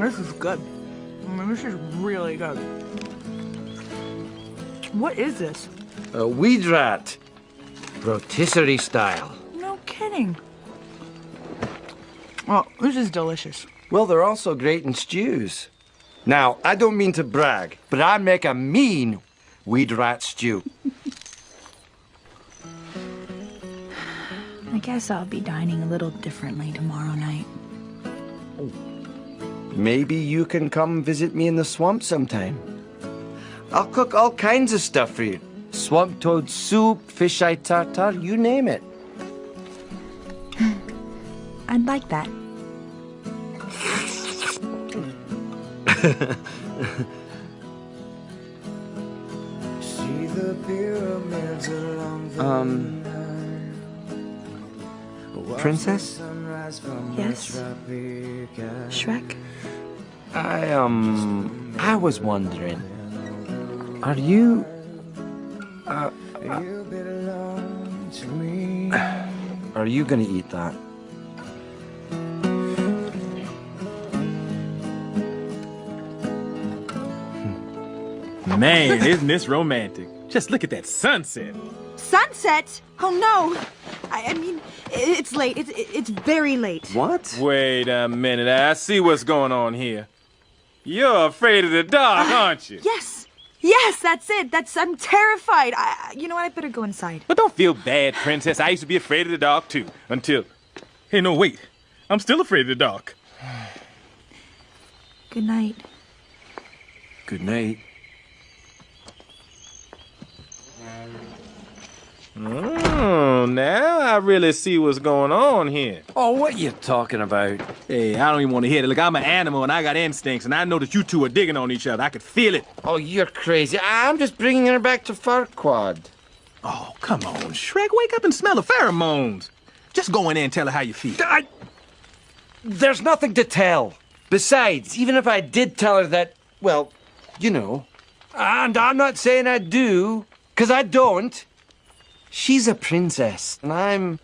This is good. I mean, this is really good. What is this? A weed rat. Rotisserie style. No kidding. Well, this is delicious. Well, they're also great in stews. Now, I don't mean to brag, but I make a mean weed rat stew. I guess I'll be dining a little differently tomorrow night. Maybe you can come visit me in the swamp sometime. I'll cook all kinds of stuff for you. Swamp toad soup, fish eye tartare, you name it. I'd like that. Princess? Yes? Shrek? I was wondering, are you, are you gonna eat that? Man, isn't this romantic? Just look at that sunset. Sunset? Oh no! I mean, it's late. It's very late. What? Wait a minute, I see what's going on here. You're afraid of the dark, aren't you? Yes! Yes, that's it. I'm terrified. You know what? I better go inside. But don't feel bad, Princess. I used to be afraid of the dark, too. Until... Hey, no, wait. I'm still afraid of the dark. Good night. Good night. Oh, now I really see what's going on here. Oh, what you talking about? Hey, I don't even want to hear it. Look, I'm an animal and I got instincts, and I know that you two are digging on each other. I could feel it. Oh, you're crazy. I'm just bringing her back to Farquaad. Oh, come on, Shrek. Wake up and smell the pheromones. Just go in there and tell her how you feel. There's nothing to tell. Besides, even if I did tell her that, well, you know, and I'm not saying I do, because I don't. She's a princess, and I'm...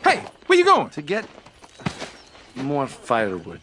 Hey, where you going? To get more firewood.